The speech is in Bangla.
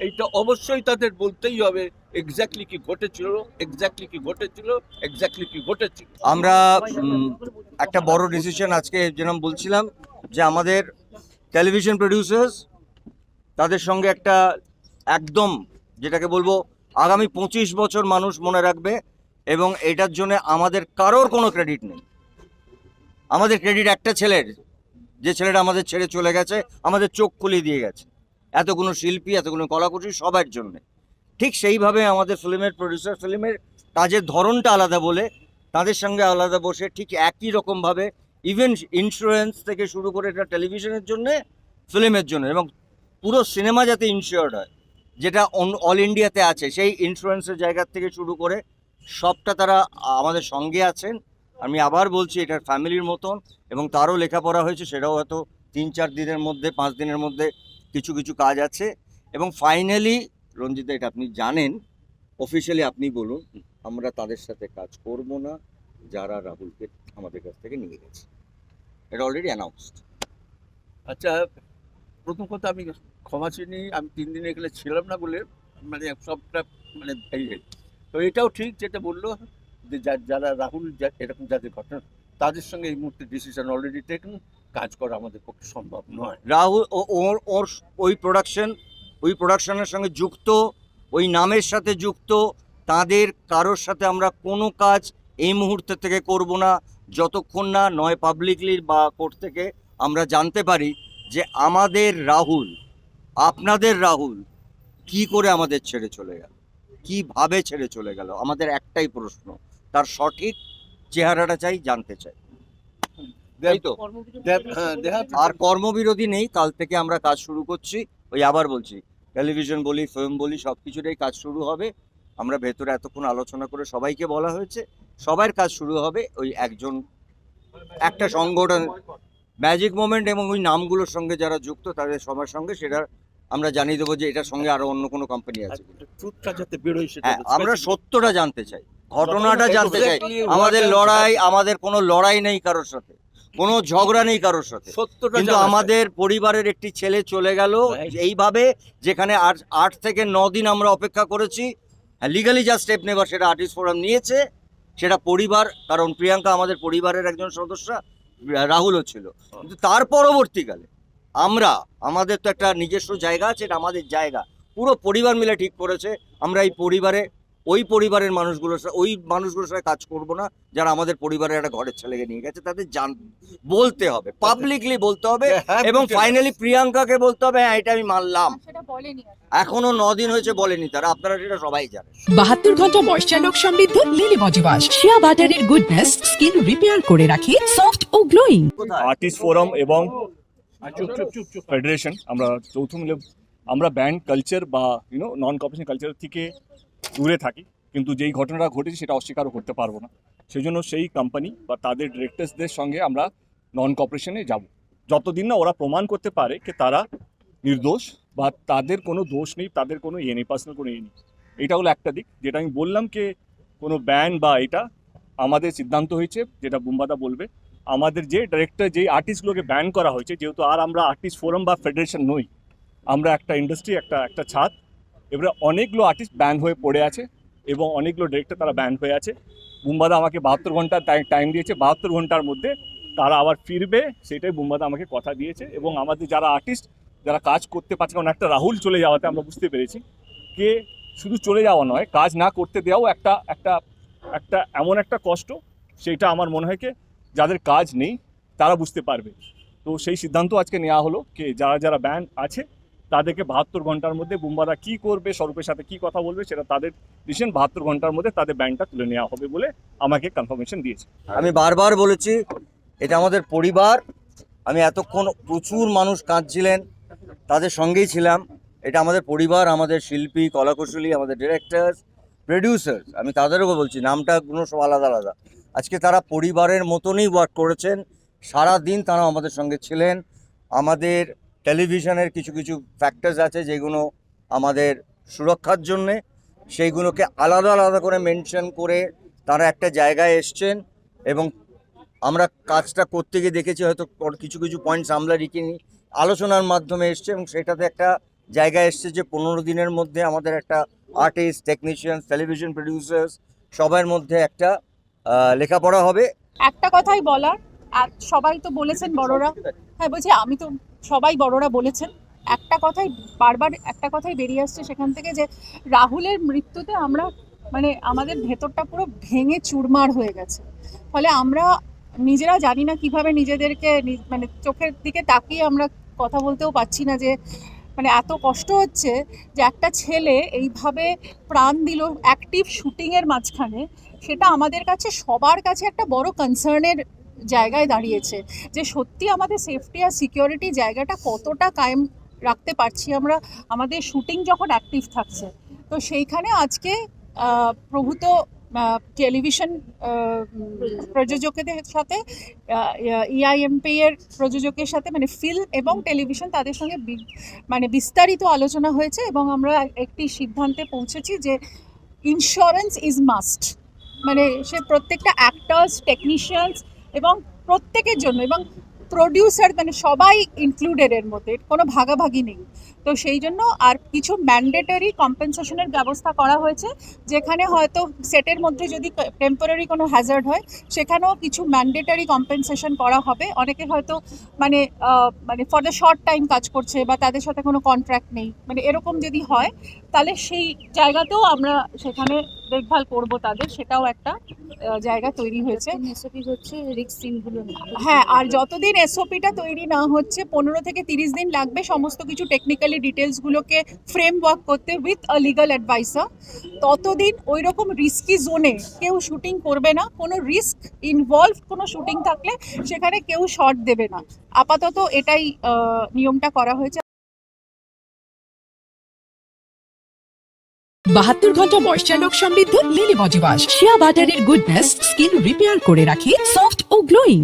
এইটা অবশ্যই তাদের বলতেই হবে এক্স্যাক্টলি কি ঘটেছিল, এক্স্যাক্টলি কি ঘটেছিল, এক্স্যাক্টলি কি ঘটেছিল। আমরা একটা বড় ডিসিশন আজকে যেরকম বলছিলাম যে আমাদের টেলিভিশন প্রডিউসার্স তাদের সঙ্গে একটা একদম যেটাকে বলবো আগামী 25 বছর মানুষ মনে রাখবে, এবং এটার জন্য আমাদের কারোর কোনো ক্রেডিট নেই। আমাদের ক্রেডিট একটা ছেলের, যে ছেলেটা আমাদের ছেড়ে চলে গেছে, আমাদের চোখ খুলিয়ে দিয়ে গেছে এতগুলো শিল্পী, এতগুলো কলাকুশলী সবার জন্যে। ঠিক সেইভাবে আমাদের ফিল্মের প্রডিউসার, ফিল্মের কাজের ধরনটা আলাদা বলে তাদের সঙ্গে আলাদা বসে ঠিক একই রকমভাবে ইভেন ইন্স্যুরেন্স থেকে শুরু করে এটা টেলিভিশনের জন্যে, ফিল্মের জন্য, এবং পুরো সিনেমা যাতে ইনশিওর্ড হয় যেটা অল ইন্ডিয়াতে আছে, সেই ইন্স্যুরেন্সের জায়গা থেকে শুরু করে সবটা তারা আমাদের সঙ্গে আছেন। আমি আবার বলছি এটার ফ্যামিলির মতন, এবং তারও লেখাপড়া হয়েছে, সেটাও হয়তো 3-4 দিনের মধ্যে, 5 দিনের মধ্যে কিছু কিছু কাজ আছে। এবং ফাইনালি রঞ্জিত, এটা আপনি জানেন, অফিসিয়ালি আপনি বলুন, আমরা তাদের সাথে কাজ করব না যারা রাহুলকে আমাদের কাছ থেকে নিয়ে গেছে। এটা অলরেডি অ্যানাউন্সড। আচ্ছা, প্রথম কথা আমি ক্ষমা চিনি, আমি 3 দিন এখানে ছিলাম না বলে মানে সবটা মানে ভেঙে। তো এটাও ঠিক যেটা বললো যে যারা রাহুল এরকম যাদের ঘটনা, তাদের সঙ্গে এই মুহূর্তে ডিসিশন অলরেডি টেকেন, কাজ করা আমাদের পক্ষে সম্ভব নয়। রাহুল ওর ওর ওই প্রোডাকশনের সঙ্গে যুক্ত, ওই নামের সাথে যুক্ত তাদের কারোর সাথে আমরা কোনো কাজ এই মুহূর্তে থেকে করব না যতক্ষণ না নয় পাবলিকলি বা কোর্ট থেকে আমরা জানতে পারি যে আমাদের রাহুল, আপনাদের রাহুল কি করে আমাদের ছেড়ে চলে গেল, কিভাবে ছেড়ে চলে গেল। আমাদের একটাই প্রশ্ন, তার সঠিক চেহারাটা চাই, জানতে চাই, তাই তো। আর কর্মবিরতি নেই, কাল থেকে আমরা কাজ শুরু করছি। ওই আবার বলছি, টেলিভিশন বলি, ফিল্ম বলি, সব কিছুটাই কাজ শুরু হবে। আমরা ভেতরে এতক্ষণ আলোচনা করে সবাইকে বলা হয়েছে, সবার কাজ শুরু হবে ওই একটা সংগঠন ম্যাজিক মোমেন্ট, এবং ওই নামগুলোর সঙ্গে যারা যুক্ত তাদের সবার সঙ্গে সেটা আমরা জানিয়ে দেবো যে এটার সঙ্গে আরো অন্য কোনো কোম্পানি আছে। ট্রুথটা যাতে বেরোয় সেটা হ্যাঁ, আমরা সত্যটা জানতে চাই, ঘটনাটা জানতে চাই। আমাদের কোনো লড়াই নেই কারোর সাথে, কোনো ঝগড়া নেই কারোর সাথে, সত্যটা কিন্তু আমাদের পরিবারের একটি ছেলে চলে গেল এইভাবে, যেখানে 8 থেকে 9 দিন আমরা অপেক্ষা করেছি। হ্যাঁ, লিগালি যা স্টেপ নেবার সেটা আর্টিস্ট ফোরাম নিয়েছে, সেটা পরিবার, কারণ প্রিয়াঙ্কা আমাদের পরিবারের একজন সদস্য, রাহুলও ছিল। কিন্তু তার পরবর্তীকালে আমাদের তো একটা নিজস্ব জায়গা আছে, এটা আমাদের জায়গা, পুরো পরিবার মিলে ঠিক করেছে আমরা এই ওই পরিবারের মানুষগুলোর সাথে কাজ করব না যারা আমাদের পরিবারের একটা ঘরের ছেলেকে নিয়ে গেছে। তাদের বলতে হবে, পাবলিকলি বলতে হবে, এবং ফাইনালি প্রিয়াঙ্কাকে বলতে হবে হ্যাঁ এটা আমি মানলাম। এখনো 9 দিন হয়েছে বলেনি তারা, আপনারা এটা সবাই জানেন। 72 ঘন্টা ময়েশ্চার লোক সমৃদ্ধ লিলি বডি ওয়াশ, শিয়া বাটারের গুডনেস স্কিন রিপেয়ার করে রাখে সফট ও গ্লোয়িং। আর্টিস্ট ফোরাম এবং ফেডারেশন আমরা যৌথ মিলে আমরা ব্যান্ড কালচার বা নন কর্পোরেশন কালচার থেকে দূরে থাকি, কিন্তু যেই ঘটনাটা ঘটেছে সেটা অস্বীকারও করতে পারবো না। সেই জন্য সেই কোম্পানি বা তাদের ডিরেক্টরসদের সঙ্গে আমরা নন কর্পোরেশনে যাব যতদিন না ওরা প্রমাণ করতে পারে যে তারা নির্দোষ বা তাদের কোনো দোষ নেই, তাদের কোনো নেই, পার্সোনাল কোনো নেই। এটা হলো একটা দিক যেটা আমি বললাম, যে কোনো ব্যান বা এটা আমাদের সিদ্ধান্ত হয়েছে, যেটা বুম্বাদা বলবে। আমাদের যে ডাইরেক্টর, যেই আর্টিস্টগুলোকে ব্যান করা হয়েছে, যেহেতু আর আমরা আর্টিস্ট ফোরাম বা ফেডারেশন নই, আমরা একটা ইন্ডাস্ট্রি, একটা ছাদ, এবারে অনেকগুলো আর্টিস্ট ব্যান হয়ে পড়ে আছে এবং অনেকগুলো ডিরেক্টর তারা ব্যান হয়ে আছে। বুম্বাদা আমাকে 72 ঘন্টা টাইম দিয়েছে, 72 ঘন্টার মধ্যে তারা আবার ফিরবে, সেটাই বুম্বাদা আমাকে কথা দিয়েছে। এবং আমাদের যারা আর্টিস্ট যারা কাজ করতে পারছে, কারণ একটা রাহুল চলে যাওয়াতে আমরা বুঝতে পেরেছি যে শুধু চলে যাওয়া নয়, কাজ না করতে দেওয়াও একটা এমন একটা কষ্ট, সেটা আমার মনে হয় কি যাদের কাজ নেই তারা বুঝতে পারবে। তো সেই সিদ্ধান্ত আজকে নেওয়া হলো যে যারা ব্যান আছে তাদেরকে 72 ঘন্টার মধ্যে বুম্বাদা কি করবে, স্বরূপের সাথে কি কথা বলবে, সেটা তাদের ডিসিশন। 72 ঘন্টার মধ্যে তাদের ব্যানটা তুলে নেওয়া হবে বলে আমাকে কনফার্মেশন দিয়েছে। আমি বারবার বলেছি এটা আমাদের পরিবার। আমি এতক্ষণ প্রচুর মানুষ কাঁদছিলেন, তাদের সঙ্গেই ছিলাম। এটা আমাদের পরিবার, আমাদের শিল্পী, কলাকুশলী, আমাদের ডিরেক্টরস, প্রডিউসার, আমি তাদেরও বলছি, নামটাগুলো সব আলাদা আলাদা। আজকে তারা পরিবারের মতনই ওয়ার্ক করেছেন, সারা দিন তারা আমাদের সঙ্গে ছিলেন। আমাদের টেলিভিশনের কিছু কিছু ফ্যাক্টরস আছে যেগুলো আমাদের সুরক্ষার জন্যে, সেইগুলোকে আলাদা আলাদা করে মেনশন করে তারা একটা জায়গায় এসছেন, এবং আমরা কাজটা করতে গিয়ে দেখেছি হয়তো কিছু কিছু পয়েন্টস আমরা রেখে নিই, আলোচনার মাধ্যমে এসছে, এবং সেটাতে একটা জায়গায় এসছে যে 15 দিনের মধ্যে আমাদের একটা আর্টিস্ট, টেকনিশিয়ান, টেলিভিশন প্রডিউসার্স সবার মধ্যে একটা লেখাপড়া হবে। একটা কথাই বলার, আর সবাই তো বলেছেন বড়রা, হ্যাঁ বলছি আমি তো, সবাই বড়রা বলেছেন, একটা কথাই বারবার একটা কথাই বেরিয়ে আসছে সেখান থেকে, যে রাহুলের মৃত্যুতে আমরা মানে আমাদের ভেতরটা পুরো ভেঙে চুরমার হয়ে গেছে। ফলে আমরা নিজেরা জানি না কিভাবে নিজেদেরকে মানে চোখের দিকে তাকিয়ে আমরা কথা বলতেও পারছি না, যে মানে এত কষ্ট হচ্ছে যে একটা ছেলে এইভাবে প্রাণ দিল অ্যাক্টিভ শুটিংয়ের মাঝখানে। সেটা আমাদের কাছে সবার কাছে একটা বড় কনসার্নের জায়গায় দাঁড়িয়েছে, যে সত্যি আমাদের সেফটি আর সিকিউরিটি জায়গাটা কতটা কায়েম রাখতে পারছি আমরা আমাদের শুটিং যখন অ্যাক্টিভ থাকছে। তো সেইখানে আজকে প্রভূত টেলিভিশন প্রযোজকদের সাথে ইআইএমপি এর প্রযোজকের সাথে মানে ফিল্ম এবং টেলিভিশন তাদের সঙ্গে মানে বিস্তারিত আলোচনা হয়েছে, এবং আমরা একটি সিদ্ধান্তে পৌঁছেছি যে ইন্স্যুরেন্স ইজ মাস্ট, মানে সে প্রত্যেকটা অ্যাক্টার্স, টেকনিশিয়ানস এবং প্রত্যেকের জন্য, এবং প্রডিউসার মানে সবাই ইনক্লুডেড এর মধ্যে, কোনো ভাগাভাগি নেই। তো সেই জন্য আর কিছু ম্যান্ডেটরি কম্পেনসেশনের ব্যবস্থা করা হয়েছে, যেখানে হয়তো সেটের মধ্যে যদি টেম্পোরারি কোনো হ্যাজার্ড হয় সেখানেও কিছু ম্যান্ডেটরি কম্পেনসেশন করা হবে। অনেকে হয়তো মানে মানে ফর দ্য শর্ট টাইম কাজ করছে বা তাদের সাথে কোনো কন্ট্রাক্ট নেই, মানে এরকম যদি হয় তাহলে সেই জায়গাতেও আমরা সেখানে দেখভাল করব তাদের, সেটাও একটা জায়গা তৈরি হয়েছে। এসওপি হচ্ছে রিস্ক সিনগুলো না। হ্যাঁ, আর যতদিন এসওপিটা তৈরি না হচ্ছে 15 থেকে 30 দিন লাগবে সমস্ত কিছু টেকনিক্যালি ডিটেলসগুলোকে ফ্রেমওয়ার্ক করতে উইথ আ লিগাল অ্যাডভাইসার, ততদিন ওই রকম রিস্কি জোনে কেউ শুটিং করবে না। কোনো রিস্ক ইনভলভ কোনো শুটিং থাকলে সেখানে কেউ শর্ট দেবে না। আপাতত এটাই নিয়মটা করা হয়েছে। 72 ঘন্টা ময়েশ্চার লোক সমৃদ্ধ লিলি বডি ওয়াশ। শিয়া বাটারের গুডনেস স্কিন রিপেয়ার করে রাখে সফট ও গ্লোয়িং।